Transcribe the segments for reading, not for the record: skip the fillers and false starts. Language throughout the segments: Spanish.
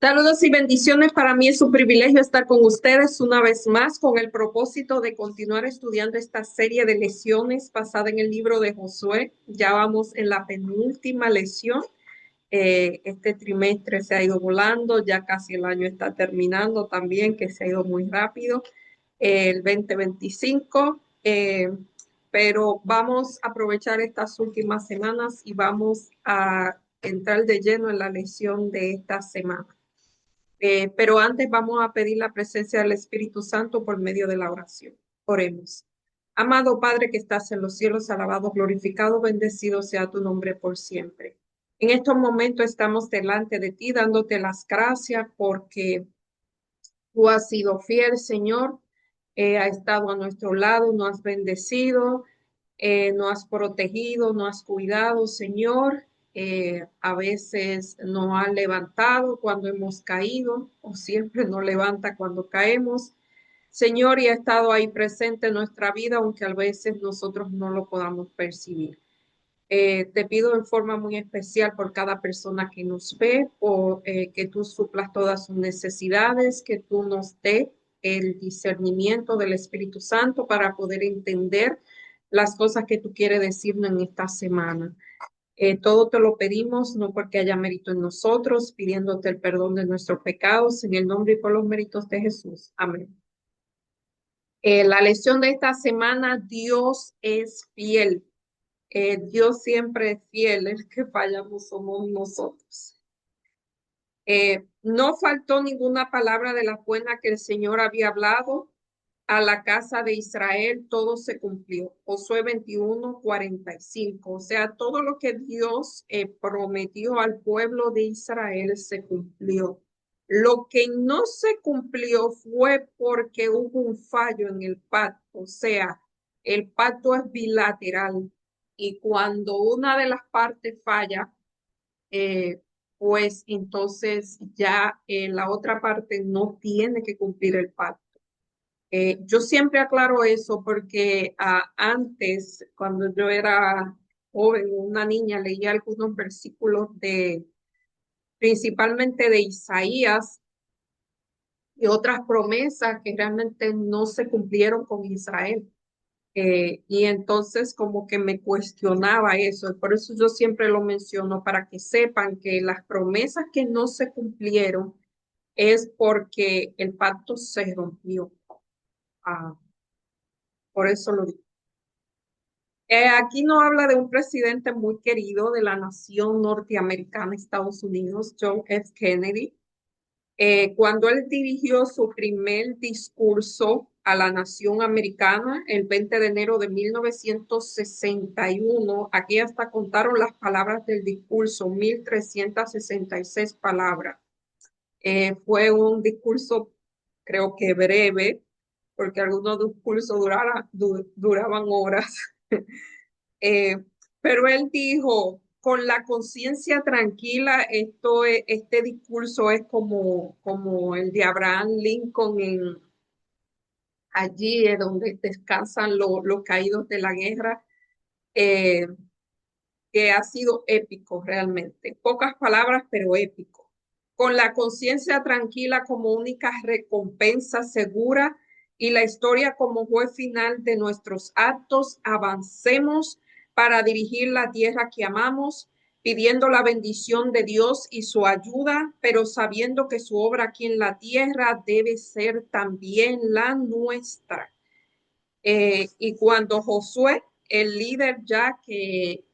Saludos y bendiciones. Para mí es un privilegio estar con ustedes una vez más con el propósito de continuar estudiando esta serie de lecciones basada en el libro de Josué. Ya vamos en la penúltima lección. Este trimestre se ha ido volando, ya casi el año está terminando también, que se ha ido muy rápido, el 2025. Pero vamos a aprovechar estas últimas semanas y vamos a entrar de lleno en la lección de esta semana. Pero antes vamos a pedir la presencia del Espíritu Santo por medio de la oración. Oremos. Amado Padre que estás en los cielos, alabado, glorificado, bendecido sea tu nombre por siempre. En estos momentos estamos delante de ti dándote las gracias porque tú has sido fiel, Señor, has estado a nuestro lado, nos has bendecido, nos has protegido, nos has cuidado, Señor. A veces nos has levantado cuando hemos caído o siempre nos levanta cuando caemos. Señor, y ha estado ahí presente en nuestra vida, aunque a veces nosotros no lo podamos percibir. Te pido en forma muy especial por cada persona que nos ve, por que tú suplas todas sus necesidades, que tú nos dé el discernimiento del Espíritu Santo para poder entender las cosas que tú quieres decirnos en esta semana. Todo te lo pedimos, no porque haya mérito en nosotros, pidiéndote el perdón de nuestros pecados, en el nombre y por los méritos de Jesús. Amén. La lección de esta semana, Dios es fiel. Dios siempre es fiel, el que fallamos somos nosotros. No faltó ninguna palabra de la buena que el Señor había hablado a la casa de Israel, todo se cumplió. Josué 21:45. O sea, todo lo que Dios prometió al pueblo de Israel se cumplió. Lo que no se cumplió fue porque hubo un fallo en el pacto. O sea, el pacto es bilateral y cuando una de las partes falla, eh, pues entonces ya la otra parte no tiene que cumplir el pacto. Yo siempre aclaro eso porque antes, cuando yo era joven, una niña, leía algunos versículos principalmente de Isaías y otras promesas que realmente no se cumplieron con Israel. Y entonces como que me cuestionaba eso. Por eso yo siempre lo menciono para que sepan que las promesas que no se cumplieron es porque el pacto se rompió. Ah, por eso lo digo. Aquí no habla de un presidente muy querido de la nación norteamericana, Estados Unidos, John F. Kennedy. Cuando él dirigió su primer discurso a la nación americana el 20 de enero de 1961, aquí hasta contaron las palabras del discurso, 1366 palabras. Fue un discurso, creo que breve, porque algunos discursos duraban horas. Eh, pero él dijo, con la conciencia tranquila, este discurso es como el de Abraham Lincoln allí donde descansan los caídos de la guerra, eh, que ha sido épico realmente. Pocas palabras, pero épico. Con la conciencia tranquila como única recompensa segura y la historia como juez final de nuestros actos, avancemos para dirigir la tierra que amamos, pidiendo la bendición de Dios y su ayuda, pero sabiendo que su obra aquí en la tierra debe ser también la nuestra. Y cuando Josué, el líder ya que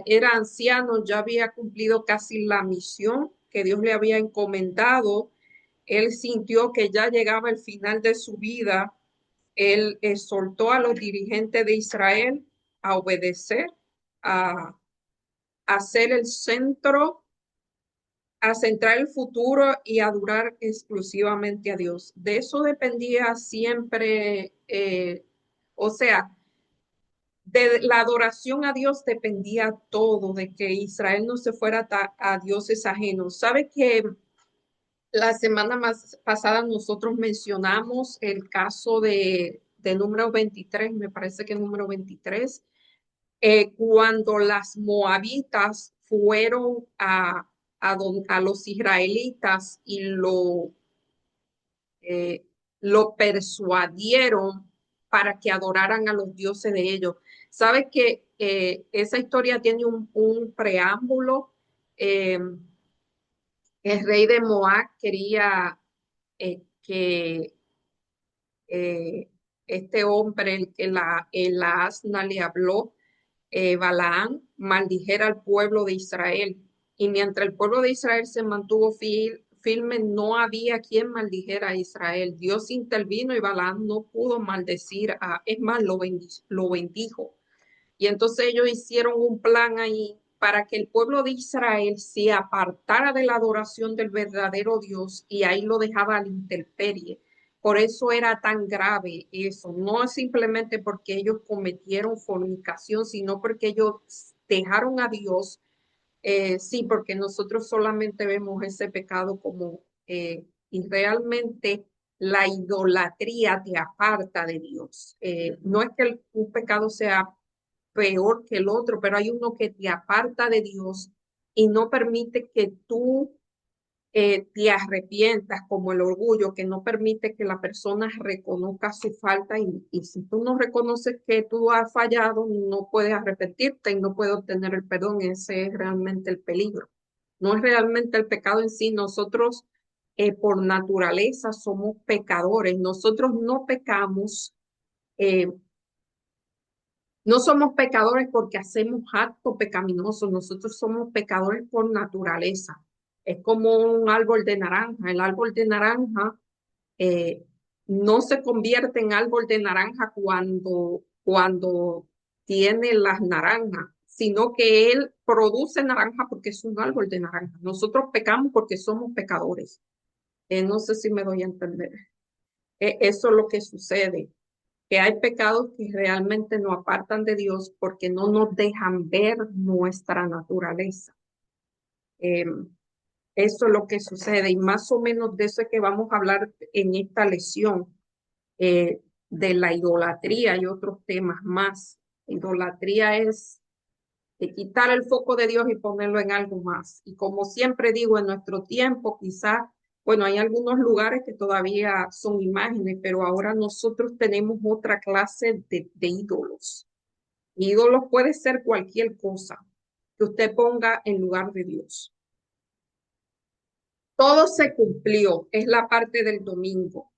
era anciano, ya había cumplido casi la misión que Dios le había encomendado, él sintió que ya llegaba el final de su vida. Él exhortó a los dirigentes de Israel a obedecer, a, a ser el centro, a centrar el futuro y a adorar exclusivamente a Dios. De eso dependía siempre, o sea, de la adoración a Dios dependía todo, de que Israel no se fuera a dioses ajenos. ¿Sabe que la semana más pasada nosotros mencionamos el caso de número 23, me parece que número 23, cuando las moabitas fueron a los israelitas y eh, lo persuadieron para que adoraran a los dioses de ellos. ¿Sabes que esa historia tiene un preámbulo? Eh, el rey de Moab quería que este hombre, el que el asna le habló, Balaán, maldijera al pueblo de Israel. Y mientras el pueblo de Israel se mantuvo firme, no había quien maldijera a Israel. Dios intervino y Balaán no pudo maldecir es más, lo bendijo. Y entonces ellos hicieron un plan ahí para que el pueblo de Israel se apartara de la adoración del verdadero Dios y ahí lo dejaba a la intemperie. Por eso era tan grave eso. No es simplemente porque ellos cometieron fornicación, sino porque ellos dejaron a Dios. Sí, porque nosotros solamente vemos ese pecado como y realmente la idolatría te aparta de Dios. No es que un pecado sea peor que el otro, pero hay uno que te aparta de Dios y no permite que tú te arrepientas, como el orgullo, que no permite que la persona reconozca su falta y si tú no reconoces que tú has fallado, no puedes arrepentirte y no puedes obtener el perdón. Ese es realmente el peligro. No es realmente el pecado en sí. Nosotros por naturaleza somos pecadores. Nosotros no pecamos. eh, no somos pecadores porque hacemos actos pecaminosos, nosotros somos pecadores por naturaleza. Es como un árbol de naranja. El árbol de naranja eh, no se convierte en árbol de naranja cuando tiene las naranjas, sino que él produce naranja porque es un árbol de naranja. Nosotros pecamos porque somos pecadores. No sé si me doy a entender. Eso es lo que sucede, que hay pecados que realmente nos apartan de Dios porque no nos dejan ver nuestra naturaleza. Eh, Eso es lo que sucede y más o menos de eso es que vamos a hablar en esta lección, de la idolatría y otros temas más. Idolatría es quitar el foco de Dios y ponerlo en algo más. Y como siempre digo, en nuestro tiempo quizás, bueno, hay algunos lugares que todavía son imágenes, pero ahora nosotros tenemos otra clase de ídolos. Ídolos puede ser cualquier cosa que usted ponga en lugar de Dios. Todo se cumplió, es la parte del domingo.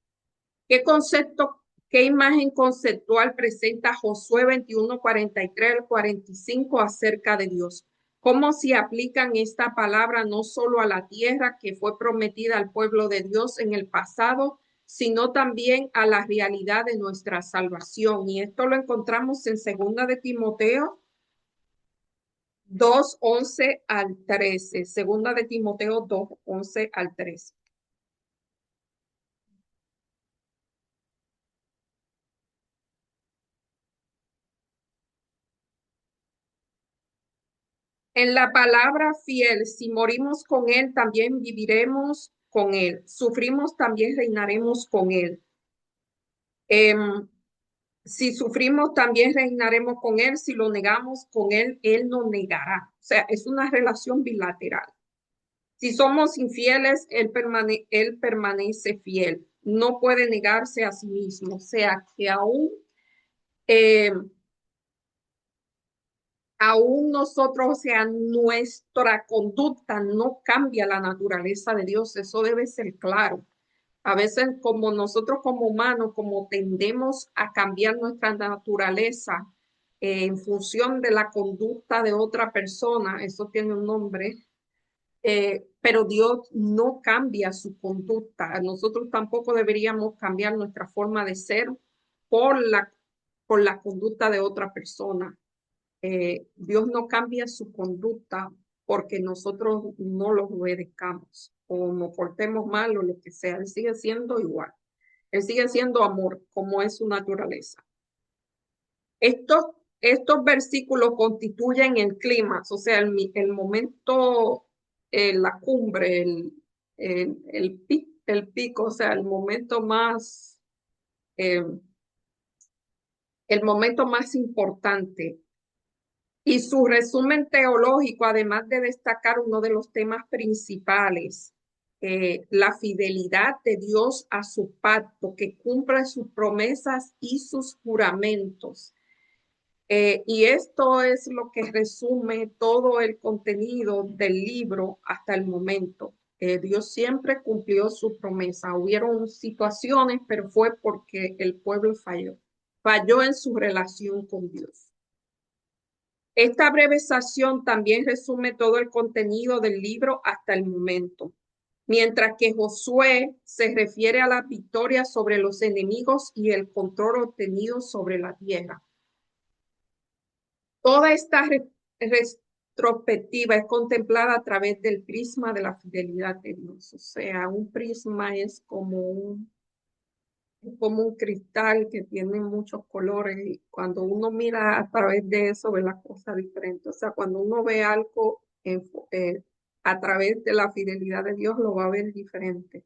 ¿Qué concepto, qué imagen conceptual presenta Josué 21, 43 al 45 acerca de Dios? ¿Cómo se aplican esta palabra no solo a la tierra que fue prometida al pueblo de Dios en el pasado, sino también a la realidad de nuestra salvación? Y esto lo encontramos en segunda de Timoteo 2:11 al 13. Segunda de Timoteo 2:11 al 13. En la palabra fiel, si morimos con Él, también viviremos con Él. Sufrimos, también reinaremos con Él. Si sufrimos, también reinaremos con Él. Si lo negamos con Él, Él nos negará. O sea, es una relación bilateral. Si somos infieles, Él permanece fiel. No puede negarse a sí mismo. O sea, que eh, aún nosotros, o sea, nuestra conducta no cambia la naturaleza de Dios, eso debe ser claro. A veces como nosotros como humanos, como tendemos a cambiar nuestra naturaleza en función de la conducta de otra persona, eso tiene un nombre, pero Dios no cambia su conducta. Nosotros tampoco deberíamos cambiar nuestra forma de ser por por la conducta de otra persona. Dios no cambia su conducta porque nosotros no lo obedezcamos o nos portemos mal o lo que sea. Él sigue siendo igual. Él sigue siendo amor, como es su naturaleza. Estos, estos versículos constituyen el clímax, o sea, el momento, la cumbre, el pico, o sea, eh, el momento más importante Y su resumen teológico, además de destacar uno de los temas principales, la fidelidad de Dios a su pacto, que cumple sus promesas y sus juramentos. Y esto es lo que resume todo el contenido del libro hasta el momento. Dios siempre cumplió su promesa. Hubieron situaciones, pero fue porque el pueblo falló en su relación con Dios. Esta breve sección también resume todo el contenido del libro hasta el momento, mientras que Josué se refiere a la victoria sobre los enemigos y el control obtenido sobre la tierra. Toda esta retrospectiva es contemplada a través del prisma de la fidelidad de Dios. O sea, un prisma es como un cristal que tiene muchos colores y cuando uno mira a través de eso ve las cosas diferentes. O sea, cuando uno ve algo a través de la fidelidad de Dios, lo va a ver diferente.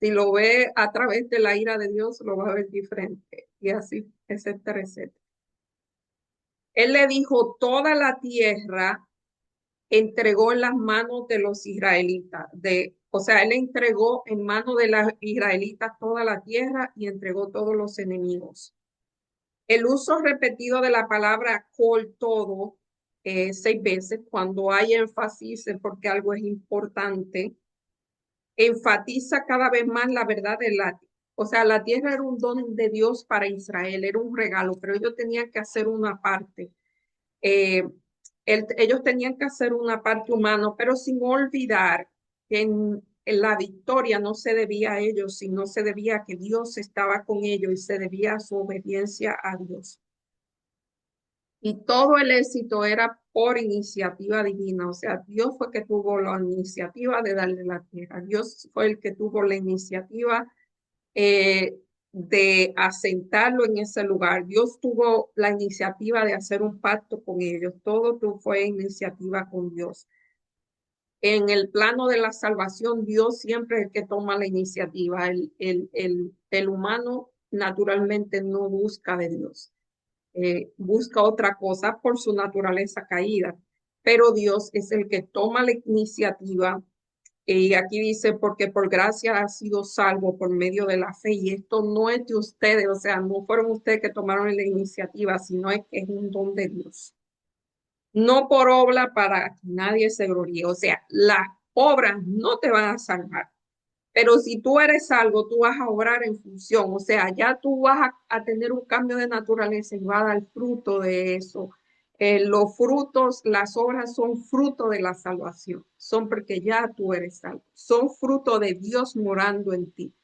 Si lo ve a través de la ira de Dios, lo va a ver diferente. Y así, etcétera, etcétera. Él le dijo, toda la tierra entregó en las manos de los israelitas. O sea, él entregó en manos de los israelitas toda la tierra y entregó todos los enemigos. El uso repetido de la palabra col todo 6 veces cuando hay énfasis en porque algo es importante, enfatiza cada vez más la verdad de o sea, la tierra era un don de Dios para Israel, era un regalo, pero ellos tenían que hacer una parte. Eh, ellos tenían que hacer una parte humana, pero sin olvidar que en la victoria no se debía a ellos, sino se debía a que Dios estaba con ellos y se debía a su obediencia a Dios. Y todo el éxito era por iniciativa divina, o sea, Dios fue que tuvo la iniciativa de darle la tierra, Dios fue el que tuvo la iniciativa eh, de asentarlo en ese lugar. Dios tuvo la iniciativa de hacer un pacto con ellos. Todo fue iniciativa con Dios. En el plano de la salvación, Dios siempre es el que toma la iniciativa. El humano naturalmente no busca de Dios. Busca otra cosa por su naturaleza caída. Pero Dios es el que toma la iniciativa y aquí dice, porque por gracia ha sido salvo por medio de la fe, y esto no es de ustedes, o sea, no fueron ustedes que tomaron la iniciativa, sino es que es un don de Dios. No por obra para que nadie se gloríe, o sea, las obras no te van a salvar, pero si tú eres salvo, tú vas a obrar en función, o sea, ya tú vas a tener un cambio de naturaleza y va a dar fruto de eso. Los frutos, las obras son fruto de la salvación, son porque ya tú eres salvo, son fruto de Dios morando en ti,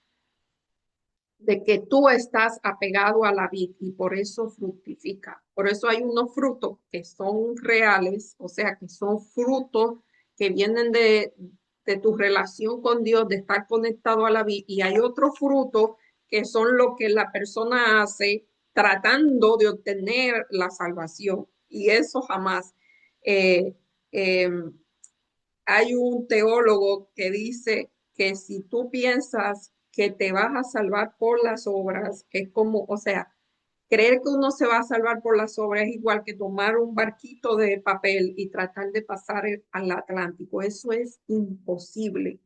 de que tú estás apegado a la vid y por eso fructifica. Por eso hay unos frutos que son reales, o sea, que son frutos que vienen de tu relación con Dios, de estar conectado a la vid, y hay otros frutos que son lo que la persona hace tratando de obtener la salvación. Y eso jamás. Eh, eh, Hay un teólogo que dice que si tú piensas que te vas a salvar por las obras, es como, o sea, creer que uno se va a salvar por las obras es igual que tomar un barquito de papel y tratar de pasar al Atlántico. Eso es imposible.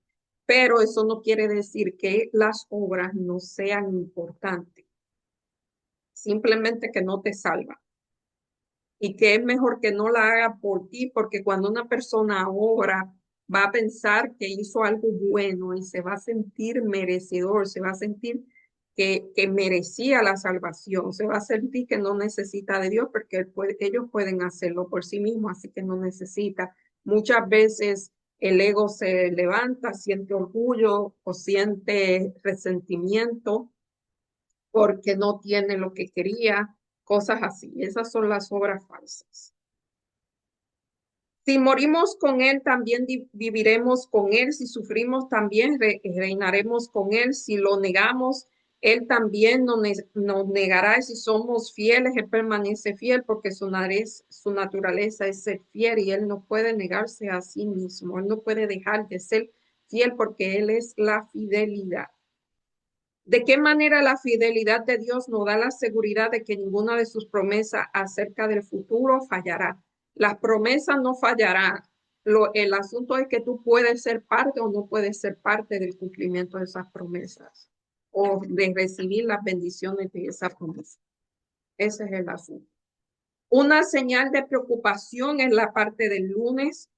Pero eso no quiere decir que las obras no sean importantes, simplemente que no te salvan y que es mejor que no la haga por ti, porque cuando una persona obra, va a pensar que hizo algo bueno y se va a sentir merecedor, se va a sentir que merecía la salvación, se va a sentir que no necesita de Dios porque ellos pueden hacerlo por sí mismos, así que no necesita. Muchas veces el ego se levanta, siente orgullo o siente resentimiento porque no tiene lo que quería, cosas así. Esas son las obras falsas. Si morimos con Él, también viviremos con Él. Si sufrimos, también reinaremos con Él. Si lo negamos, Él también nos negará. Y si somos fieles, Él permanece fiel porque su naturaleza es ser fiel y Él no puede negarse a sí mismo. Él no puede dejar de ser fiel porque Él es la fidelidad. ¿De qué manera la fidelidad de Dios nos da la seguridad de que ninguna de sus promesas acerca del futuro fallará? Las promesas no fallarán. El asunto es que tú puedes ser parte o no puedes ser parte del cumplimiento de esas promesas o de recibir las bendiciones de esa promesa. Ese es el asunto. Una señal de preocupación es la parte del lunes.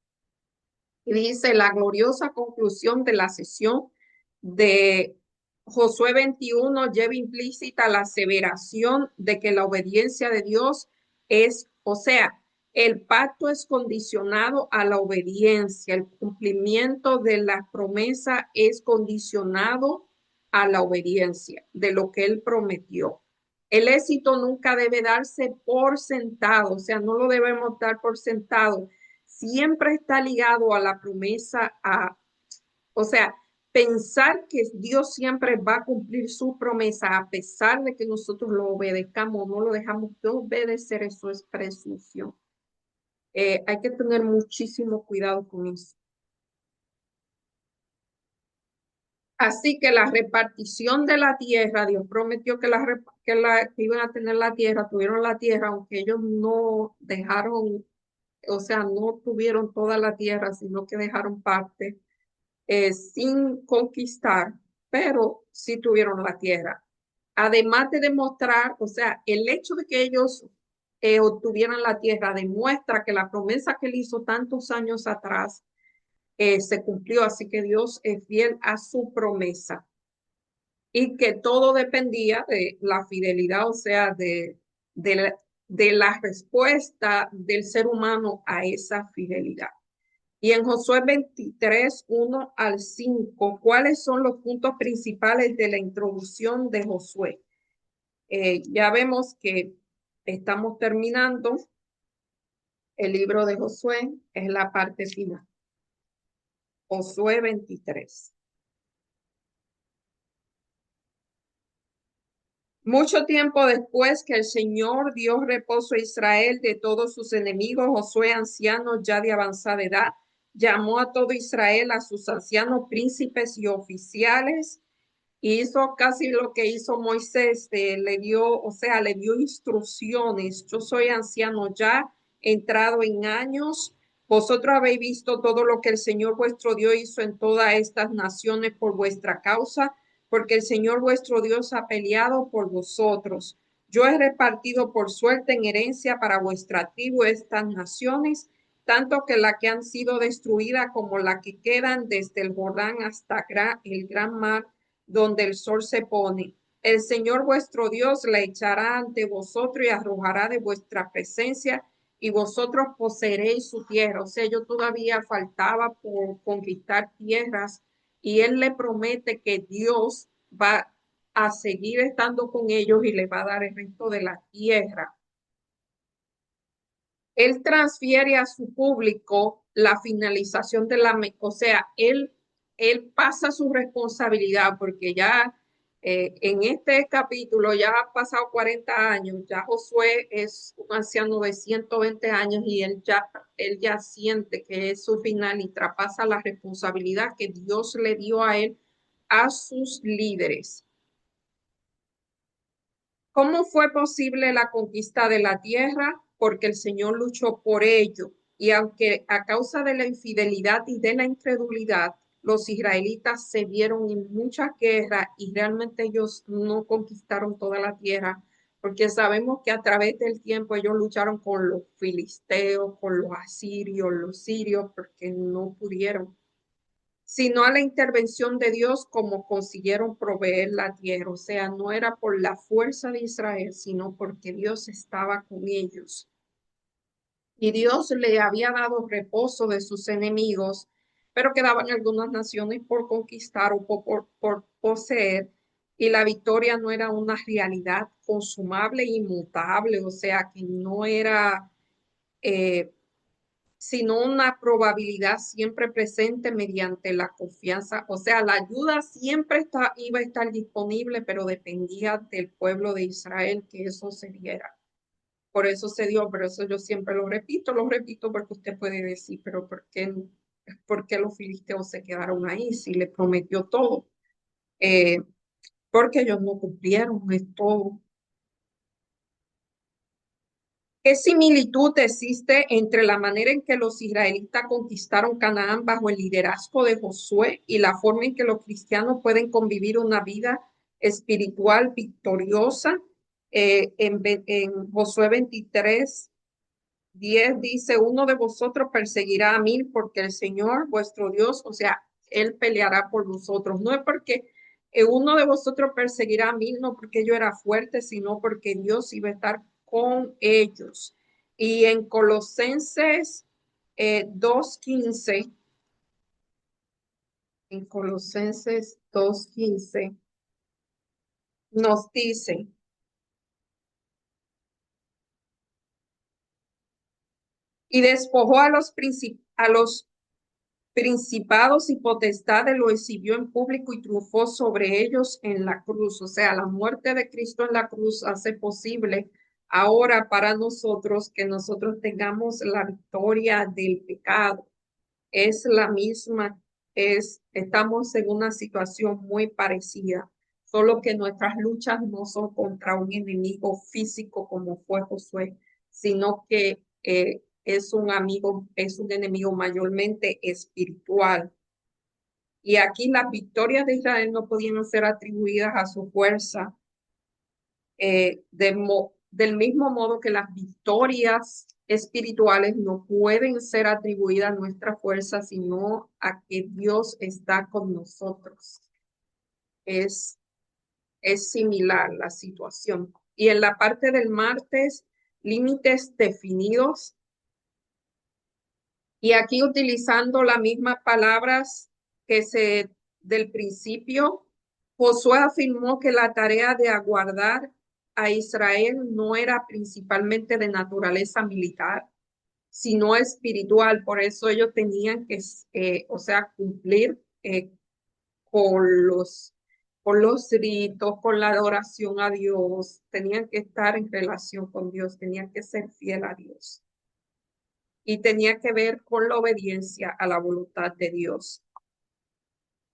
Y dice la gloriosa conclusión de la sesión de Josué 21 lleva implícita la aseveración de que la obediencia de Dios es, o sea, el pacto es condicionado a la obediencia, el cumplimiento de la promesa es condicionado a la obediencia de lo que él prometió. El éxito nunca debe darse por sentado, o sea, no lo debemos dar por sentado, siempre está ligado a la promesa, o sea, pensar que Dios siempre va a cumplir su promesa a pesar de que nosotros lo obedezcamos, no lo dejamos de obedecer, eso es presunción. Hay que tener muchísimo cuidado con eso. Así que la repartición de la tierra, Dios prometió que iban a tener la tierra, tuvieron la tierra, aunque ellos no dejaron, o sea, no tuvieron toda la tierra, sino que dejaron parte sin conquistar, pero sí tuvieron la tierra. Además de demostrar, o sea, el hecho de que ellos obtuvieran la tierra demuestra que la promesa que él hizo tantos años atrás se cumplió, así que Dios es fiel a su promesa y que todo dependía de la fidelidad, o sea, de, de la respuesta del ser humano a esa fidelidad. Y en Josué 23, 1 al 5, ¿cuáles son los puntos principales de la introducción de Josué? Ya vemos que estamos terminando el libro de Josué, es la parte final. Josué 23. Mucho tiempo después que el Señor dio reposo a Israel de todos sus enemigos, Josué, anciano ya de avanzada edad, llamó a todo Israel, a sus ancianos príncipes y oficiales. Hizo casi lo que hizo Moisés, le dio, o sea, le dio instrucciones. Yo soy anciano ya, entrado en años. Vosotros habéis visto todo lo que el Señor vuestro Dios hizo en todas estas naciones por vuestra causa, porque el Señor vuestro Dios ha peleado por vosotros. Yo he repartido por suerte en herencia para vuestra tribu estas naciones, tanto que la que han sido destruidas como la que quedan desde el Jordán hasta el gran mar donde el sol se pone. El Señor vuestro Dios la echará ante vosotros y arrojará de vuestra presencia y vosotros poseeréis su tierra. O sea, yo todavía faltaba por conquistar tierras y él le promete que Dios va a seguir estando con ellos y le va a dar el resto de la tierra. Él transfiere a su público la finalización de o sea, él pasa su responsabilidad porque ya en este capítulo ya ha pasado 40 años, ya Josué es un anciano de 120 años y él ya siente que es su final y traspasa la responsabilidad que Dios le dio a él, a sus líderes. ¿Cómo fue posible la conquista de la tierra? Porque el Señor luchó por ello. Y aunque a causa de la infidelidad y de la incredulidad, los israelitas se vieron en muchas guerras y realmente ellos no conquistaron toda la tierra, porque sabemos que a través del tiempo ellos lucharon con los filisteos, con los asirios, los sirios, porque no pudieron sino a la intervención de Dios como consiguieron proveer la tierra. O sea, no era por la fuerza de Israel, sino porque Dios estaba con ellos. Y Dios le había dado reposo de sus enemigos, pero quedaban algunas naciones por conquistar o por poseer, y la victoria no era una realidad consumable e inmutable, o sea, que no era eh, sino una probabilidad siempre presente mediante la confianza. O sea, la ayuda siempre iba a estar disponible, pero dependía del pueblo de Israel que eso se diera. Por eso se dio, pero eso yo siempre lo repito porque usted puede decir, pero por qué los filisteos se quedaron ahí si le prometió todo? Eh, Porque ellos no cumplieron, es todo. ¿Qué similitud existe entre la manera en que los israelitas conquistaron Canaán bajo el liderazgo de Josué y la forma en que los cristianos pueden convivir una vida espiritual victoriosa? En Josué 23:10 dice, uno de vosotros perseguirá a mil porque el Señor vuestro Dios, o sea, Él peleará por vosotros. No es porque uno de vosotros perseguirá a mil, no porque yo era fuerte, sino porque Dios iba a estar con ellos. Y en Colosenses 2:15, en Colosenses 2:15 nos dice, y despojó a los principados y potestades, lo exhibió en público y triunfó sobre ellos en la cruz. O sea, la muerte de Cristo en la cruz hace posible ahora para nosotros que nosotros tengamos la victoria del pecado. Es la misma, estamos en una situación muy parecida, solo que nuestras luchas no son contra un enemigo físico como fue Josué, sino que es un enemigo mayormente espiritual. Y aquí las victorias de Israel no podían ser atribuidas a su fuerza, del mismo modo que las victorias espirituales no pueden ser atribuidas a nuestra fuerza, sino a que Dios está con nosotros. Es, es similar la situación. Y en la parte del martes, límites definidos. Y aquí utilizando las mismas palabras del principio, Josué afirmó que la tarea de aguardar a Israel no era principalmente de naturaleza militar, sino espiritual. Por eso ellos tenían que, o sea, cumplir con con los ritos, con la adoración a Dios. Tenían que estar en relación con Dios, tenían que ser fiel a Dios. Y tenía que ver con la obediencia a la voluntad de Dios.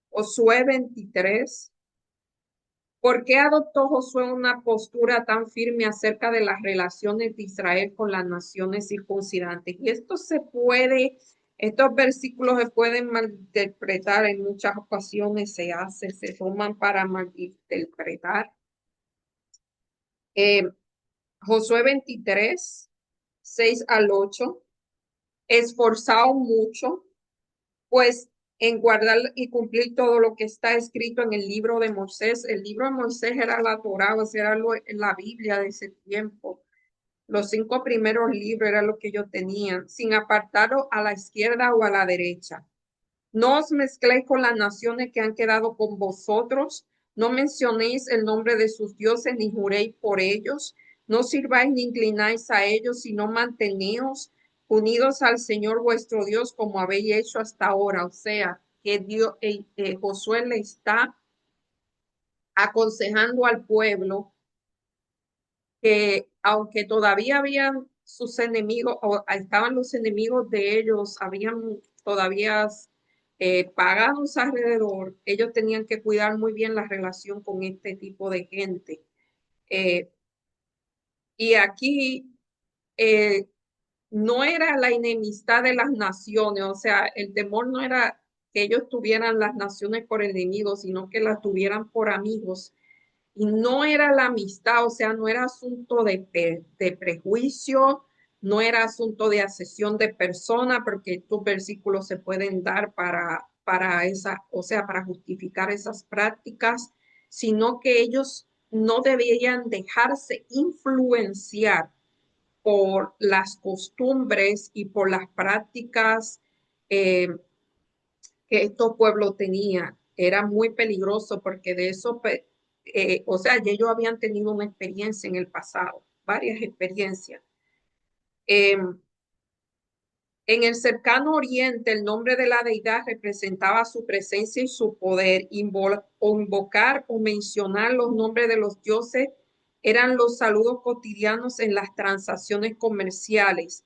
Josué 23. ¿Por qué adoptó Josué una postura tan firme acerca de las relaciones de Israel con las naciones circuncidantes? Y estos versículos se pueden malinterpretar en muchas ocasiones, se toman para malinterpretar. Eh, Josué 23:6-8, esforzado mucho pues en guardar y cumplir todo lo que está escrito en el libro de Moisés. El libro de Moisés era la Torá, o sea, era la Biblia de ese tiempo. Los 5 primeros libros era lo que ellos tenían, sin apartaros a la izquierda o a la derecha. No os mezcléis con las naciones que han quedado con vosotros, no mencionéis el nombre de sus dioses, ni juréis por ellos, no sirváis ni inclináis a ellos, sino manteneos unidos al Señor vuestro Dios, como habéis hecho hasta ahora. O sea, que Josué le está aconsejando al pueblo que aunque todavía habían sus enemigos, o estaban los enemigos de ellos, habían todavía paganos alrededor, ellos tenían que cuidar muy bien la relación con este tipo de gente. Eh, y aquí eh, no era la enemistad de las naciones, o sea, el temor no era que ellos tuvieran las naciones por enemigos, sino que las tuvieran por amigos. Y no era la amistad, o sea, no era asunto de prejuicio, no era asunto de asesión de persona, porque estos versículos se pueden dar para esa, o sea, para justificar esas prácticas, sino que ellos no debían dejarse influenciar por las costumbres y por las prácticas eh, que estos pueblos tenían. Era muy peligroso porque de eso, o sea, ya ellos habían tenido una experiencia en el pasado, varias experiencias. Eh, en el cercano oriente, el nombre de la deidad representaba su presencia y su poder. Invocar o mencionar los nombres de los dioses eran los saludos cotidianos en las transacciones comerciales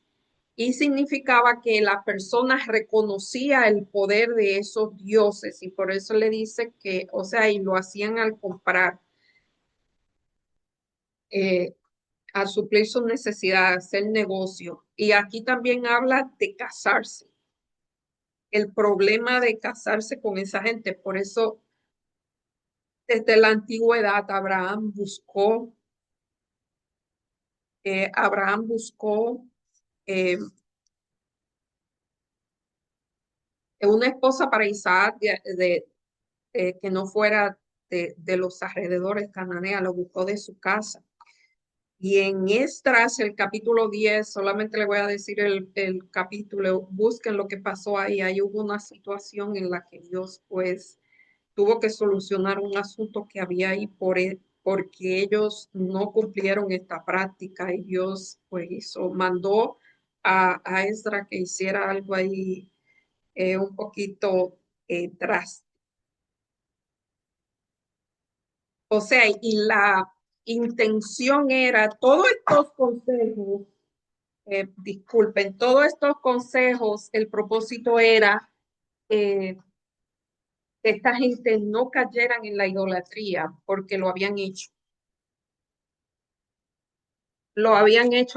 y significaba que la persona reconocía el poder de esos dioses y por eso le dice que, o sea, y lo hacían al comprar. Eh, a suplir sus necesidades, hacer negocio. Y aquí también habla de casarse, el problema de casarse con esa gente. Por eso, desde la antigüedad, Abraham buscó eh, una esposa para Isaac que no fuera de los alrededores cananeas, lo buscó de su casa. Y en Esdras, el capítulo 10, solamente le voy a decir el capítulo, busquen lo que pasó ahí. Ahí hubo una situación en la que Dios pues tuvo que solucionar un asunto que había ahí porque ellos no cumplieron esta práctica y Dios pues mandó a Esdras que hiciera algo ahí un poquito drástico. O sea, y la intención era todos estos consejos, disculpen, todos estos consejos, el propósito era que esta gente no cayeran en la idolatría porque lo habían hecho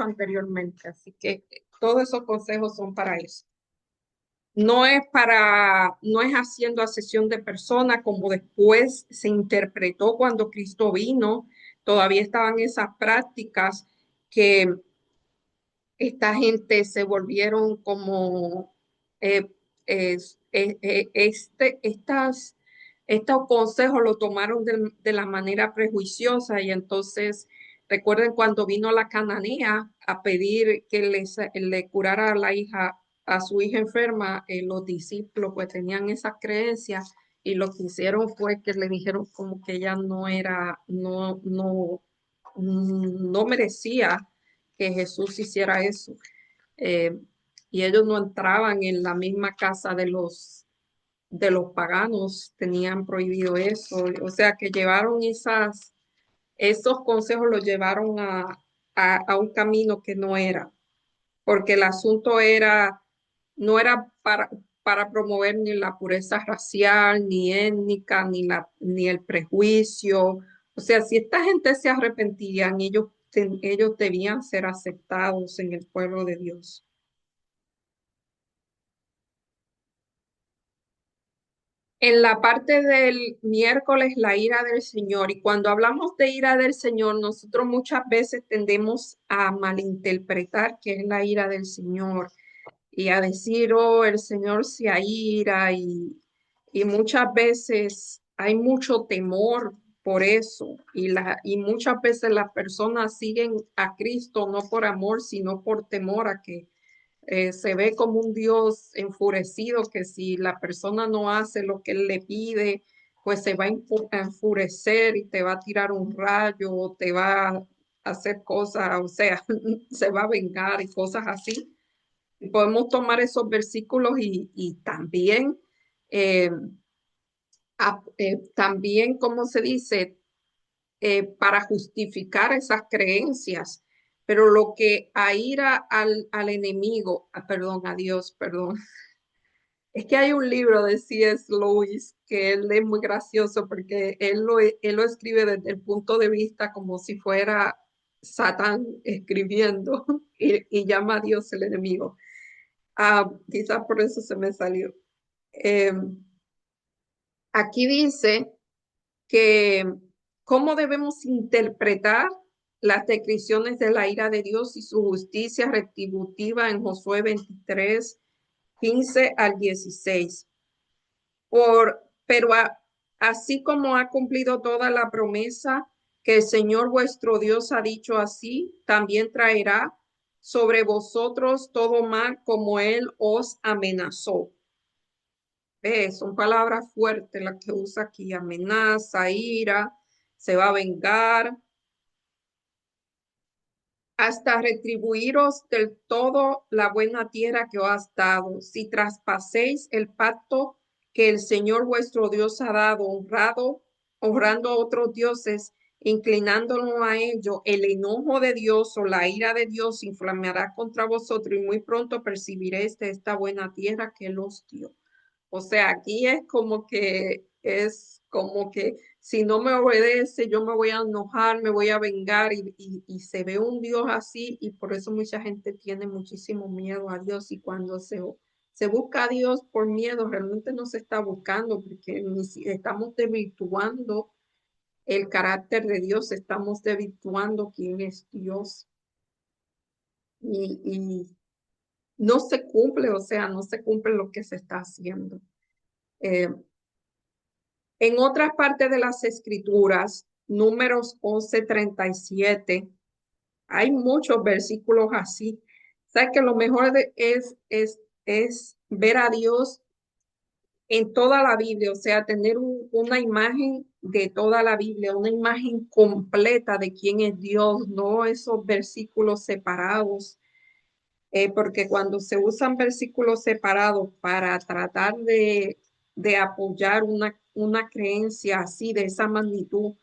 anteriormente. Así que todos esos consejos son para eso. No es haciendo asesión de persona como después se interpretó cuando Cristo vino. Todavía estaban esas prácticas que esta gente se volvieron como eh, estos consejos lo tomaron de la manera prejuiciosa y entonces recuerden cuando vino la cananea a pedir que le curara a la hija, a su hija enferma, los discípulos pues tenían esas creencias y lo que hicieron fue que le dijeron como que ella no merecía que Jesús hiciera eso. Eh, y ellos no entraban en la misma casa de los paganos, tenían prohibido eso. O sea que llevaron esos consejos los llevaron a un camino que no era, porque el asunto no era para promover ni la pureza racial, ni étnica, ni el prejuicio. O sea, si esta gente se arrepentían, ellos debían ser aceptados en el pueblo de Dios. En la parte del miércoles, la ira del Señor. Y cuando hablamos de ira del Señor, nosotros muchas veces tendemos a malinterpretar qué es la ira del Señor y a decir, oh, el Señor se aira y muchas veces hay mucho temor por eso y muchas veces las personas siguen a Cristo no por amor, sino por temor a que se ve como un Dios enfurecido que si la persona no hace lo que él le pide, pues se va a a enfurecer y te va a tirar un rayo, o te va a hacer cosas, o sea, se va a vengar y cosas así. Y podemos tomar esos versículos y también, eh, también, ¿cómo se dice? Para justificar esas creencias. Pero lo que aira al enemigo, perdón, a Dios, perdón. Es que hay un libro de C.S. Lewis que él es muy gracioso porque él lo escribe desde el punto de vista como si fuera Satán escribiendo y llama a Dios el enemigo. Quizás por eso se me salió. Eh, Aquí dice que cómo debemos interpretar las descripciones de la ira de Dios y su justicia retributiva en Josué 23, 15 al 16. Pero así como ha cumplido toda la promesa que el Señor vuestro Dios ha dicho así, también traerá sobre vosotros todo mal como Él os amenazó. Son palabras fuertes las que usa aquí, amenaza, ira, se va a vengar, hasta retribuiros del todo la buena tierra que os has dado, si traspaséis el pacto que el Señor vuestro Dios ha dado, honrando a otros dioses, inclinándonos a ello, el enojo de Dios o la ira de Dios inflamará contra vosotros y muy pronto percibiréis de esta buena tierra que Él os dio. O sea, aquí es como que es como que si no me obedece, yo me voy a enojar, me voy a vengar y se ve un Dios así y por eso mucha gente tiene muchísimo miedo a Dios y cuando se busca a Dios por miedo, realmente no se está buscando porque estamos desvirtuando el carácter de Dios, estamos desvirtuando quién es Dios y no se cumple, o sea, no se cumple lo que se está haciendo. Eh, en otras partes de las escrituras, números 11:37, hay muchos versículos así. ¿Sabes que lo mejor es ver a Dios en toda la Biblia? O sea, tener una imagen de toda la Biblia, una imagen completa de quién es Dios, no esos versículos separados. Porque cuando se usan versículos separados para tratar de apoyar una creencia así de esa magnitud,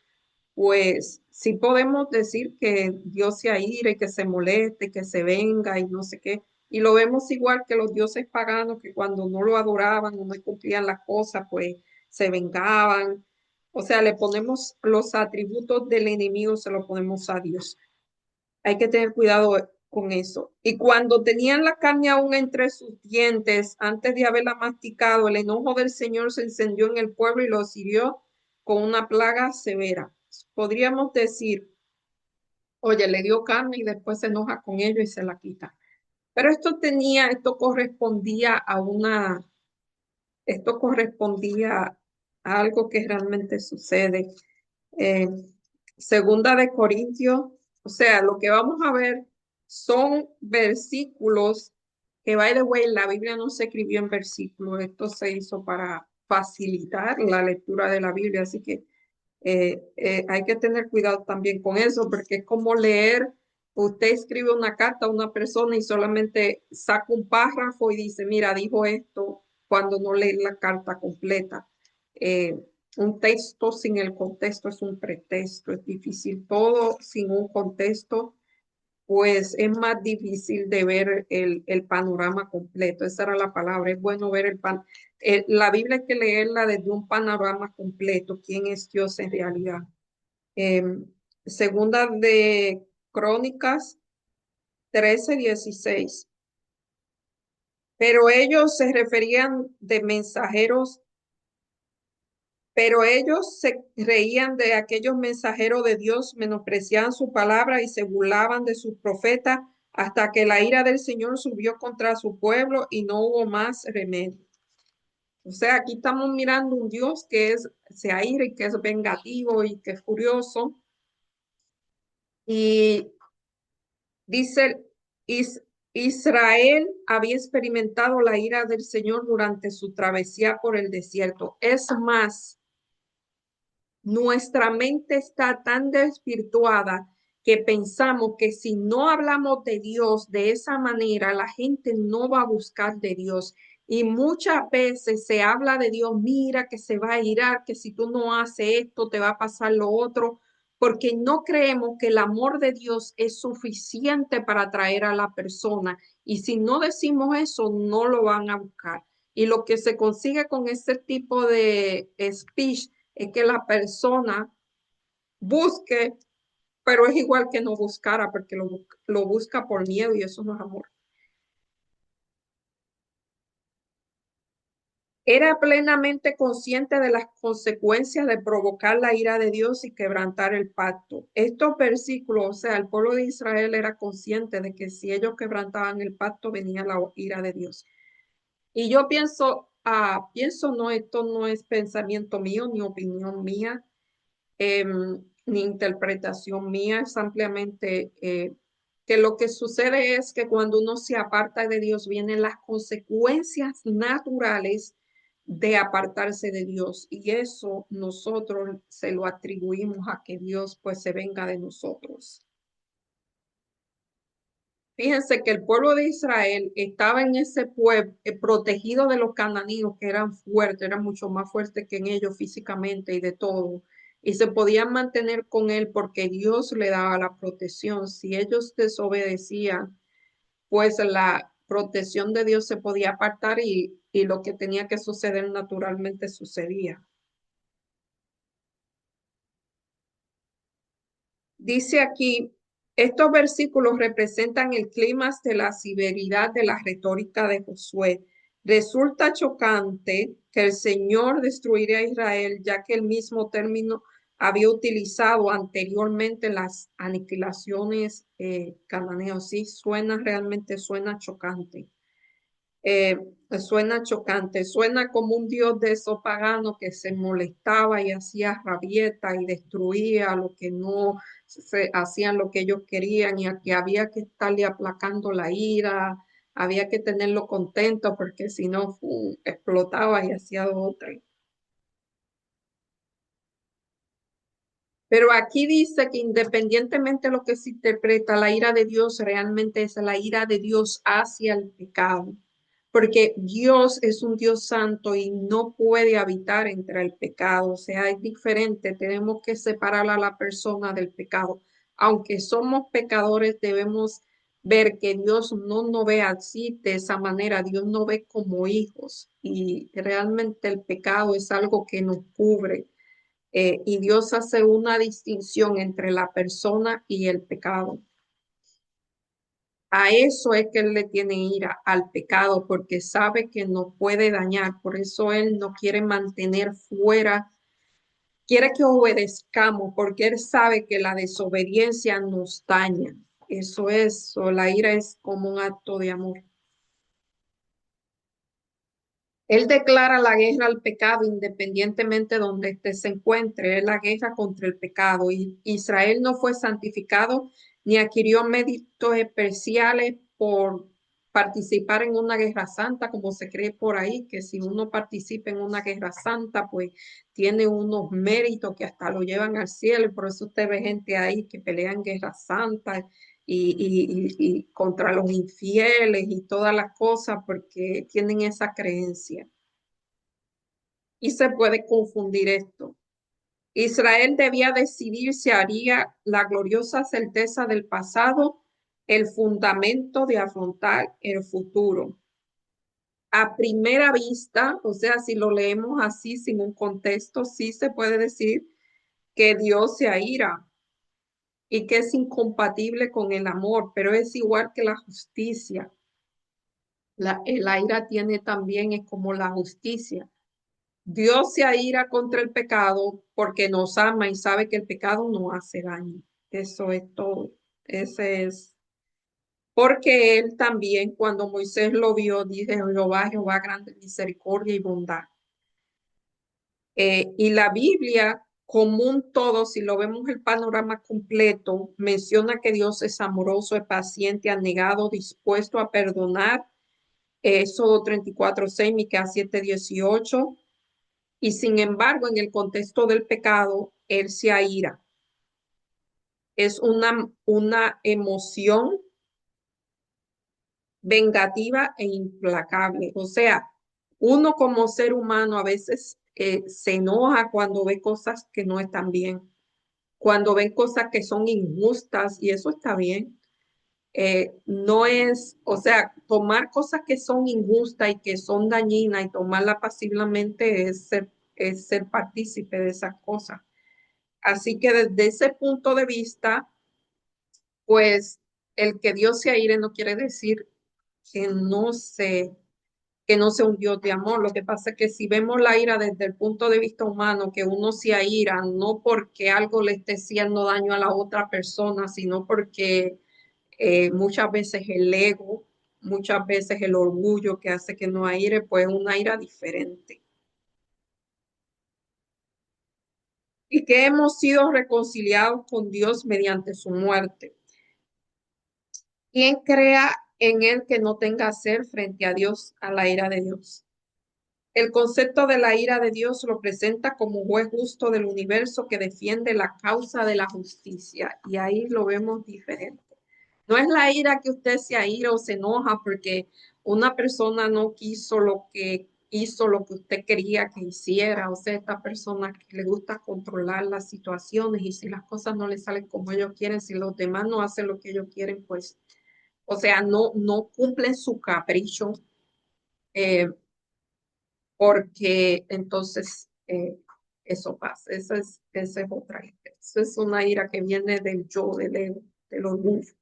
pues sí podemos decir que Dios se aire, que se moleste, que se venga y no sé qué. Y lo vemos igual que los dioses paganos que cuando no lo adoraban o no cumplían las cosas, pues se vengaban. O sea, le ponemos los atributos del enemigo, se los ponemos a Dios. Hay que tener cuidado con eso. Y cuando tenían la carne aún entre sus dientes, antes de haberla masticado, el enojo del Señor se encendió en el pueblo y los hirió con una plaga severa. Podríamos decir, oye, le dio carne y después se enoja con ellos y se la quita. Pero esto correspondía esto correspondía a algo que realmente sucede. Eh, Segunda de Corintios, o sea, lo que vamos a ver son versículos que, by the way, la Biblia no se escribió en versículos, esto se hizo para facilitar la lectura de la Biblia, así que hay que tener cuidado también con eso, porque es como leer, usted escribe una carta a una persona y solamente saca un párrafo y dice, mira, dijo esto, cuando no lee la carta completa. Eh, un texto sin el contexto es un pretexto, es difícil. Todo sin un contexto, pues es más difícil de ver el panorama completo. Esa era la palabra, es bueno ver la Biblia hay que leerla desde un panorama completo, quién es Dios en realidad. Eh, Segunda de Crónicas 13:16. Pero ellos se referían de mensajeros, pero ellos se reían de aquellos mensajeros de Dios, menospreciaban su palabra y se burlaban de sus profetas hasta que la ira del Señor subió contra su pueblo y no hubo más remedio. O sea, aquí estamos mirando un Dios se aira y que es vengativo y que es furioso. Y dice, Is- Israel había experimentado la ira del Señor durante su travesía por el desierto. Es más, nuestra mente está tan desvirtuada que pensamos que si no hablamos de Dios de esa manera, la gente no va a buscar de Dios. Y muchas veces se habla de Dios, mira que se va a irar, que si tú no haces esto, te va a pasar lo otro, porque no creemos que el amor de Dios es suficiente para atraer a la persona. Y si no decimos eso, no lo van a buscar. Y lo que se consigue con ese tipo de speech es que la persona busque, pero es igual que no buscara, porque lo busca por miedo y eso no es amor. Era plenamente consciente de las consecuencias de provocar la ira de Dios y quebrantar el pacto. Estos versículos, o sea, el pueblo de Israel era consciente de que si ellos quebrantaban el pacto venía la ira de Dios. Y yo pienso no, esto no es pensamiento mío ni opinión mía, ni interpretación mía, es ampliamente que lo que sucede es que cuando uno se aparta de Dios vienen las consecuencias naturales de apartarse de Dios y eso nosotros se lo atribuimos a que Dios pues se venga de nosotros. Fíjense que el pueblo de Israel estaba en ese pueblo protegido de los cananeos que eran fuertes, eran mucho más fuertes que en ellos físicamente y de todo. Y se podían mantener con él porque Dios le daba la protección. Si ellos desobedecían, pues la protección de Dios se podía apartar y lo que tenía que suceder naturalmente sucedía. Dice aquí, estos versículos representan el clímax de la severidad de la retórica de Josué. Resulta chocante que el Señor destruiría a Israel, ya que el mismo término había utilizado anteriormente en las aniquilaciones cananeos. Sí, realmente suena chocante. eh, Suena chocante, suena como un dios de esos paganos que se molestaba y hacía rabieta y destruía lo que no hacían lo que ellos querían y aquí había que estarle aplacando la ira, había que tenerlo contento porque si no explotaba y hacía otra. Pero aquí dice que independientemente de lo que se interpreta, la ira de Dios realmente es la ira de Dios hacia el pecado, porque Dios es un Dios santo y no puede habitar entre el pecado, o sea, es diferente, tenemos que separar a la persona del pecado. Aunque somos pecadores, debemos ver que Dios no nos ve así, de esa manera, Dios nos ve como hijos y realmente el pecado es algo que nos cubre y Dios hace una distinción entre la persona y el pecado. A eso es que Él le tiene ira, al pecado, porque sabe que nos puede dañar. Por eso Él no quiere mantener fuera, quiere que obedezcamos, porque Él sabe que la desobediencia nos daña. Eso es, o la ira es como un acto de amor. Él declara la guerra al pecado independientemente de donde éste se encuentre. Es la guerra contra el pecado. Y Israel no fue santificado ni adquirió méritos especiales por participar en una guerra santa, como se cree por ahí, que si uno participa en una guerra santa, pues tiene unos méritos que hasta lo llevan al cielo. Y por eso usted ve gente ahí que pelea en guerras santas y contra los infieles y todas las cosas porque tienen esa creencia. Y se puede confundir esto. Israel debía decidir si haría la gloriosa certeza del pasado el fundamento de afrontar el futuro. A primera vista, o sea, si lo leemos así sin un contexto, sí se puede decir que Dios se aira y que es incompatible con el amor, pero es igual que la justicia. El ira tiene también, es como la justicia. Dios se aira contra el pecado porque nos ama y sabe que el pecado no hace daño. Eso es todo. Ese es. Porque él también, cuando Moisés lo vio, dice Jehová, Jehová grande misericordia y bondad. Y la Biblia, como un todo, si lo vemos el panorama completo, menciona que Dios es amoroso, es paciente, anegado, dispuesto a perdonar. Éxodo 34:6, Miqueas 7:18. Y sin embargo, en el contexto del pecado, él se aira. Es una emoción vengativa e implacable. O sea, uno como ser humano a veces se enoja cuando ve cosas que no están bien, cuando ven cosas que son injustas y eso está bien. No es, o sea, tomar cosas que son injustas y que son dañinas y tomarlas pasivamente es ser partícipe de esas cosas. Así que desde ese punto de vista, pues el que Dios se aire no quiere decir que que no sea un Dios de amor. Lo que pasa es que si vemos la ira desde el punto de vista humano, que uno se aira no porque algo le esté haciendo daño a la otra persona, sino porque muchas veces el ego, muchas veces el orgullo que hace que no aire, pues una ira diferente. Y que hemos sido reconciliados con Dios mediante su muerte. ¿Quién crea en él que no tenga ser frente a Dios, a la ira de Dios? El concepto de la ira de Dios lo presenta como juez justo del universo que defiende la causa de la justicia. Y ahí lo vemos diferente. No es la ira que usted se aira o se enoja porque una persona no quiso lo que hizo lo que usted quería que hiciera. O sea, esta persona que le gusta controlar las situaciones y si las cosas no le salen como ellos quieren, si los demás no hacen lo que ellos quieren, pues o sea, no cumplen su capricho eh, porque entonces eso pasa. Esa es otra ira. Eso es una ira que viene del yo, del ego, del orgullo.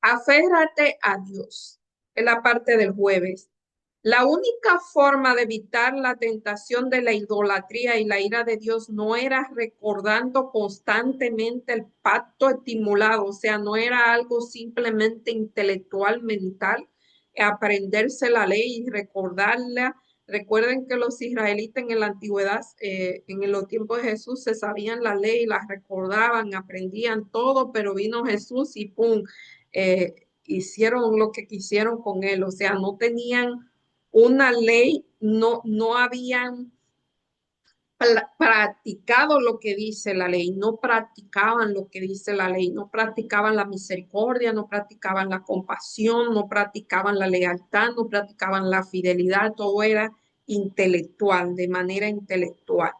Aférrate a Dios. Es la parte del jueves. La única forma de evitar la tentación de la idolatría y la ira de Dios no era recordando constantemente el pacto estimulado, o sea, no era algo simplemente intelectual, mental, aprenderse la ley y recordarla. Recuerden que los israelitas en la antigüedad, en los tiempos de Jesús, se sabían la ley, la recordaban, aprendían todo, pero vino Jesús y ¡pum! Hicieron lo que quisieron con él, o sea, no tenían una ley, no habían practicado lo que dice la ley, no practicaban lo que dice la ley, no practicaban la misericordia, no practicaban la compasión, no practicaban la lealtad, no practicaban la fidelidad, todo era intelectual, de manera intelectual.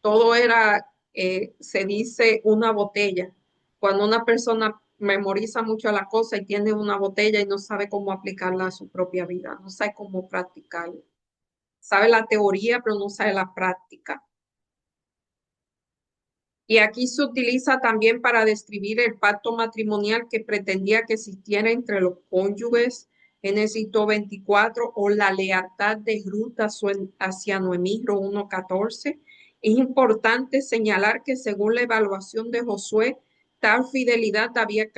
Todo era, se dice, una botella. Cuando una persona memoriza mucho la cosa y tiene una botella y no sabe cómo aplicarla a su propia vida, no sabe cómo practicarla. Sabe la teoría, pero no sabe la práctica. Y aquí se utiliza también para describir el pacto matrimonial que pretendía que existiera entre los cónyuges, Génesis 24, o la lealtad de Ruth hacia Noemí, 1:14. Es importante señalar que según la evaluación de Josué, tal fidelidad había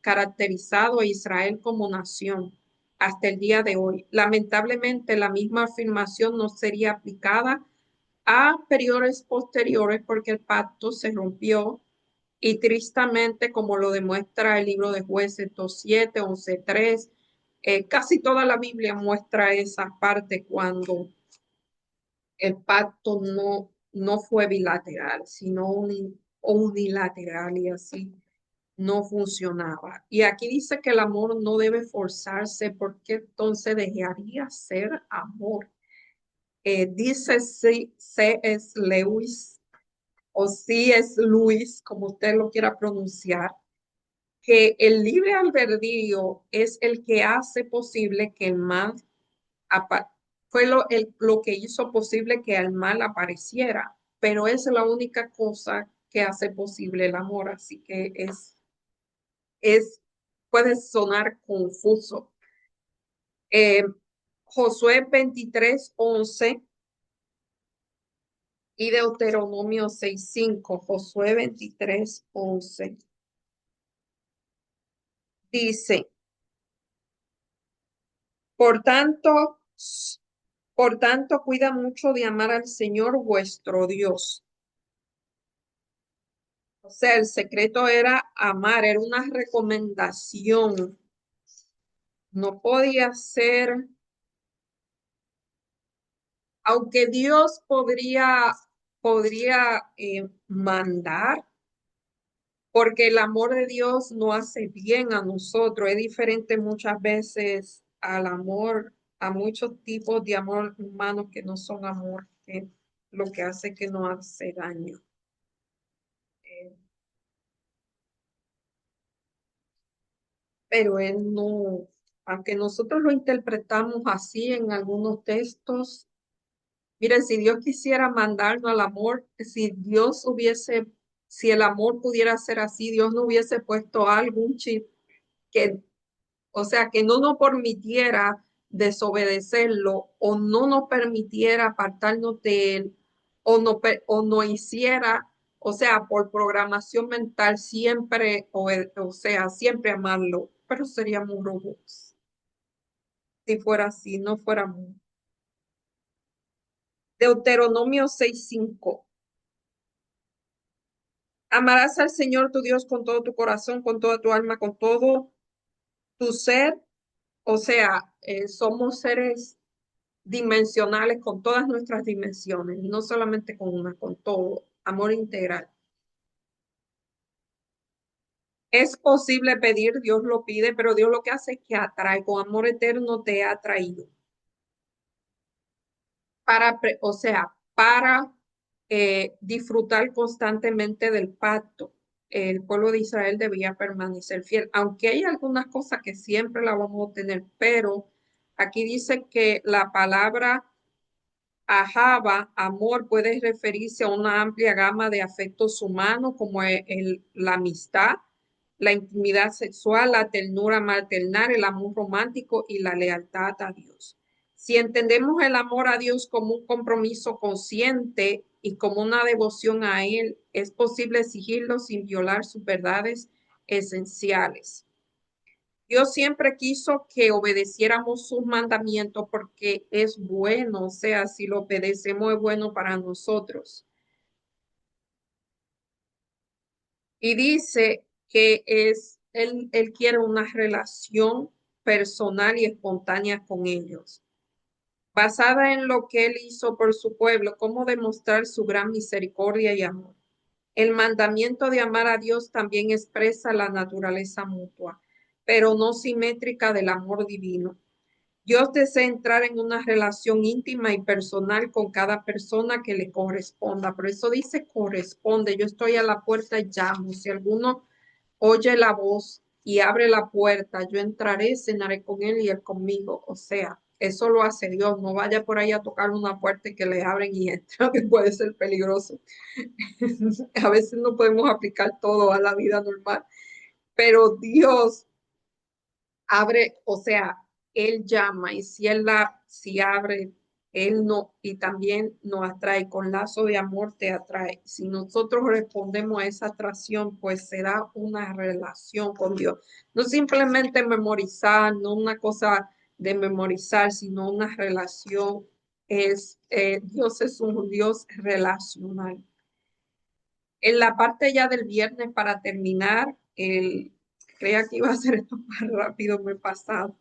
caracterizado a Israel como nación hasta el día de hoy. Lamentablemente, la misma afirmación no sería aplicada a periodos posteriores porque el pacto se rompió y tristemente, como lo demuestra el libro de Jueces 2:7, 11:3, casi toda la Biblia muestra esa parte cuando el pacto no fue bilateral, sino unilateral y así no funcionaba. Y aquí dice que el amor no debe forzarse porque entonces dejaría ser amor. Dice C.S. Lewis o C.S. Lewis, como usted lo quiera pronunciar, que el libre albedrío es el que hace posible que el mal fue lo que hizo posible que el mal apareciera, pero es la única cosa que hace posible el amor, así que es puede sonar confuso. Eh, Josué 23:11 y Deuteronomio 6:5, Josué 23:11 dice, por tanto, por tanto, cuida mucho de amar al Señor vuestro Dios. O sea, el secreto era amar, era una recomendación. No podía ser, aunque Dios podría mandar, porque el amor de Dios no hace bien a nosotros. Es diferente muchas veces al amor, a muchos tipos de amor humano que no son amor, que lo que hace que no hace daño. Pero él no, aunque nosotros lo interpretamos así en algunos textos, miren, si Dios quisiera mandarnos al amor, si el amor pudiera ser así, Dios no hubiese puesto algún chip que, o sea, que no nos permitiera desobedecerlo o no nos permitiera apartarnos de él o no hiciera, o sea, por programación mental siempre, o sea, siempre amarlo, pero seríamos robots. Si fuera así, no fuéramos. Deuteronomio 6:5. Amarás al Señor tu Dios con todo tu corazón, con toda tu alma, con todo tu ser. O sea, somos seres dimensionales con todas nuestras dimensiones, no solamente con una, con todo, amor integral. Es posible pedir, Dios lo pide, pero Dios lo que hace es que atrae, con amor eterno te ha traído. O sea, para disfrutar constantemente del pacto. El pueblo de Israel debía permanecer fiel, aunque hay algunas cosas que siempre la vamos a tener, pero aquí dice que la palabra Ahava, amor, puede referirse a una amplia gama de afectos humanos como la amistad, la intimidad sexual, la ternura maternal, el amor romántico y la lealtad a Dios. Si entendemos el amor a Dios como un compromiso consciente y como una devoción a Él, es posible exigirlo sin violar sus verdades esenciales. Dios siempre quiso que obedeciéramos sus mandamientos porque es bueno, o sea, si lo obedecemos es bueno para nosotros. Y dice que él quiere una relación personal y espontánea con ellos, basada en lo que él hizo por su pueblo, cómo demostrar su gran misericordia y amor. El mandamiento de amar a Dios también expresa la naturaleza mutua, pero no simétrica del amor divino. Dios desea entrar en una relación íntima y personal con cada persona que le corresponda. Por eso dice corresponde. Yo estoy a la puerta y llamo. Si alguno oye la voz y abre la puerta, yo entraré, cenaré con él y él conmigo. O sea, eso lo hace Dios. No vaya por ahí a tocar una puerta y que le abren y entra, que puede ser peligroso. A veces no podemos aplicar todo a la vida normal, pero Dios abre, o sea, él llama y si abre, él no, y también nos atrae, con lazo de amor te atrae. Si nosotros respondemos a esa atracción, pues será una relación con Dios. No simplemente memorizar, no una cosa de memorizar, sino una relación. Dios es un Dios relacional. En la parte ya del viernes, para terminar, creía que iba a hacer esto más rápido, me he pasado.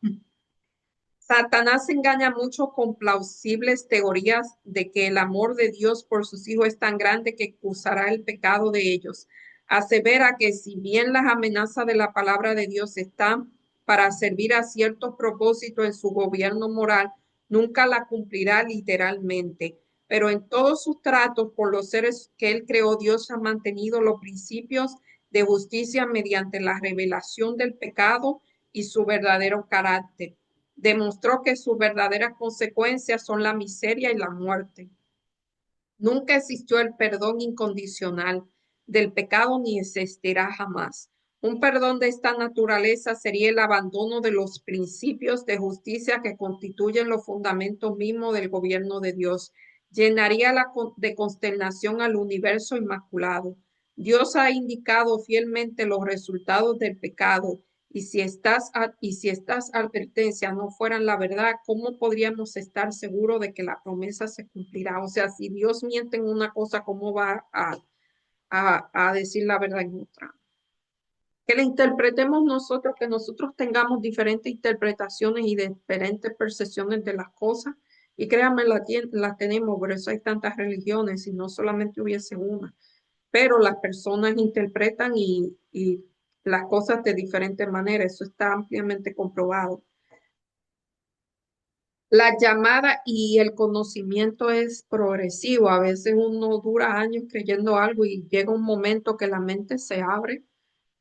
Satanás engaña mucho con plausibles teorías de que el amor de Dios por sus hijos es tan grande que excusará el pecado de ellos. Asevera que si bien las amenazas de la palabra de Dios están para servir a ciertos propósitos en su gobierno moral, nunca la cumplirá literalmente. Pero en todos sus tratos por los seres que él creó, Dios ha mantenido los principios de justicia mediante la revelación del pecado y su verdadero carácter. Demostró que sus verdaderas consecuencias son la miseria y la muerte. Nunca existió el perdón incondicional del pecado ni existirá jamás. Un perdón de esta naturaleza sería el abandono de los principios de justicia que constituyen los fundamentos mismos del gobierno de Dios. Llenaría de consternación al universo inmaculado. Dios ha indicado fielmente los resultados del pecado y si estas advertencias no fueran la verdad, ¿cómo podríamos estar seguros de que la promesa se cumplirá? O sea, si Dios miente en una cosa, ¿cómo va a decir la verdad en otra? Que la interpretemos nosotros, que nosotros tengamos diferentes interpretaciones y diferentes percepciones de las cosas. Y créanme, las tenemos, por eso hay tantas religiones, y no solamente hubiese una. Pero las personas interpretan y las cosas de diferentes maneras. Eso está ampliamente comprobado. La llamada y el conocimiento es progresivo. A veces uno dura años creyendo algo y llega un momento que la mente se abre.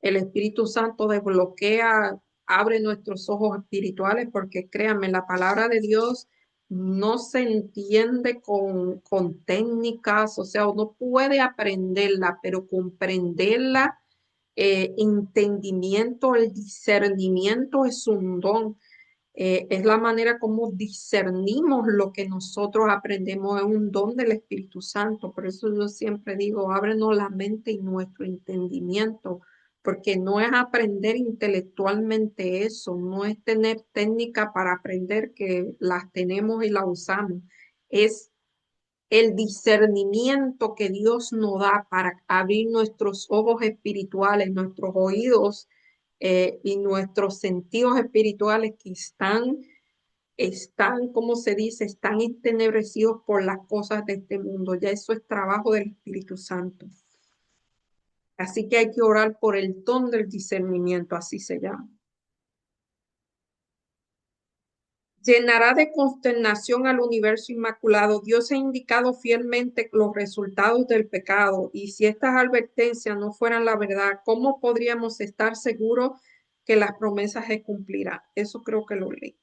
El Espíritu Santo desbloquea, abre nuestros ojos espirituales porque créanme, la palabra de Dios no se entiende con técnicas, o sea, uno puede aprenderla, pero comprenderla, entendimiento, el discernimiento es un don. Es la manera como discernimos lo que nosotros aprendemos, es un don del Espíritu Santo. Por eso yo siempre digo, ábrenos la mente y nuestro entendimiento, porque no es aprender intelectualmente eso, no es tener técnica para aprender que las tenemos y las usamos, es el discernimiento que Dios nos da para abrir nuestros ojos espirituales, nuestros oídos y nuestros sentidos espirituales que están, como se dice, están entenebrecidos por las cosas de este mundo. Ya eso es trabajo del Espíritu Santo. Así que hay que orar por el don del discernimiento, así se llama. Llenará de consternación al universo inmaculado. Dios ha indicado fielmente los resultados del pecado y si estas advertencias no fueran la verdad, ¿cómo podríamos estar seguros que las promesas se cumplirán? Eso creo que lo leí.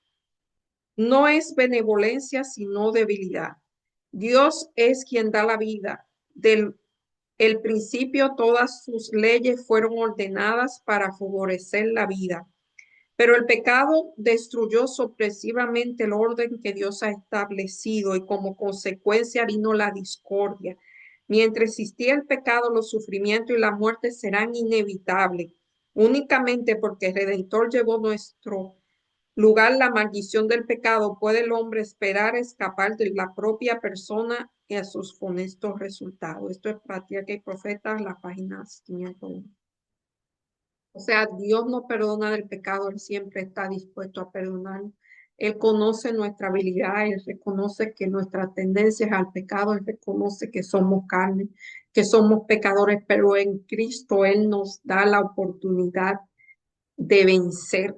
No es benevolencia, sino debilidad. Dios es quien da la vida. Del el principio todas sus leyes fueron ordenadas para favorecer la vida. Pero el pecado destruyó sorpresivamente el orden que Dios ha establecido y como consecuencia vino la discordia. Mientras existía el pecado, los sufrimientos y la muerte serán inevitables. Únicamente porque el Redentor llevó nuestro lugar la maldición del pecado, puede el hombre esperar escapar de la propia persona y a sus funestos resultados. Esto es Patriarca y Profetas, la página 501. O sea, Dios no perdona del pecado, Él siempre está dispuesto a perdonar. Él conoce nuestra habilidad, Él reconoce que nuestra tendencia es al pecado, Él reconoce que somos carne, que somos pecadores, pero en Cristo Él nos da la oportunidad de vencer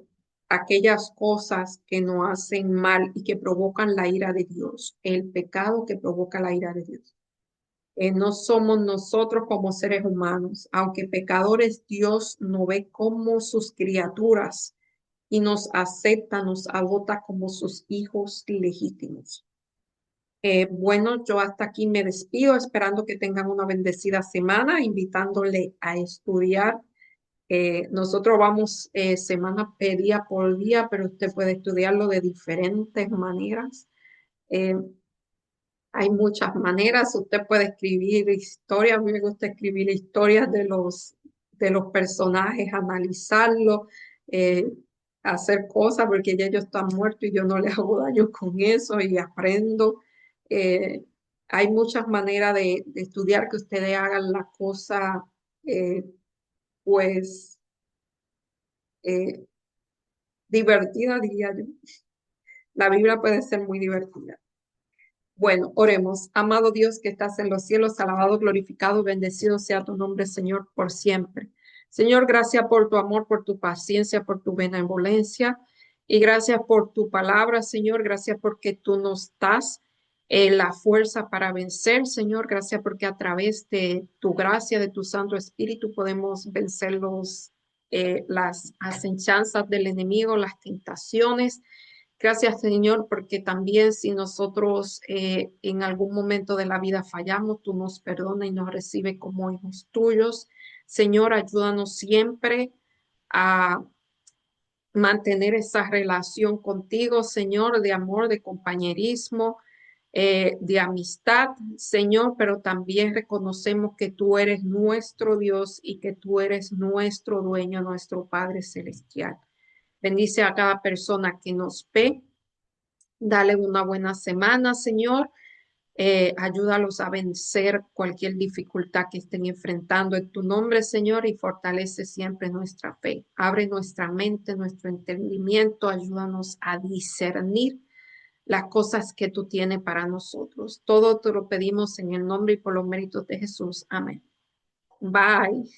aquellas cosas que nos hacen mal y que provocan la ira de Dios, el pecado que provoca la ira de Dios. No somos nosotros como seres humanos, aunque pecadores, Dios nos ve como sus criaturas y nos acepta, nos adopta como sus hijos legítimos. Bueno, yo hasta aquí me despido, esperando que tengan una bendecida semana, invitándole a estudiar. Nosotros vamos semana día por día, pero usted puede estudiarlo de diferentes maneras. Eh, Hay muchas maneras. Usted puede escribir historias. A mí me gusta escribir historias de los personajes, analizarlo, eh, hacer cosas porque ya ellos están muertos y yo no les hago daño con eso y aprendo. Eh, Hay muchas maneras de estudiar que ustedes hagan la cosa, eh, pues, eh, divertida, diría yo. La Biblia puede ser muy divertida. Bueno, oremos. Amado Dios que estás en los cielos, alabado, glorificado, bendecido sea tu nombre, Señor, por siempre. Señor, gracias por tu amor, por tu paciencia, por tu benevolencia y gracias por tu palabra, Señor. Gracias porque tú nos das la fuerza para vencer, Señor. Gracias porque a través de tu gracia, de tu Santo Espíritu, podemos vencer las asechanzas del enemigo, las tentaciones. Gracias, Señor, porque también si nosotros en algún momento de la vida fallamos, tú nos perdonas y nos recibes como hijos tuyos. Señor, ayúdanos siempre a mantener esa relación contigo, Señor, de amor, de compañerismo, de amistad, Señor, pero también reconocemos que tú eres nuestro Dios y que tú eres nuestro dueño, nuestro Padre Celestial. Bendice a cada persona que nos ve. Dale una buena semana, Señor. Ayúdalos a vencer cualquier dificultad que estén enfrentando en tu nombre, Señor, y fortalece siempre nuestra fe. Abre nuestra mente, nuestro entendimiento. Ayúdanos a discernir las cosas que tú tienes para nosotros. Todo te lo pedimos en el nombre y por los méritos de Jesús. Amén. Bye.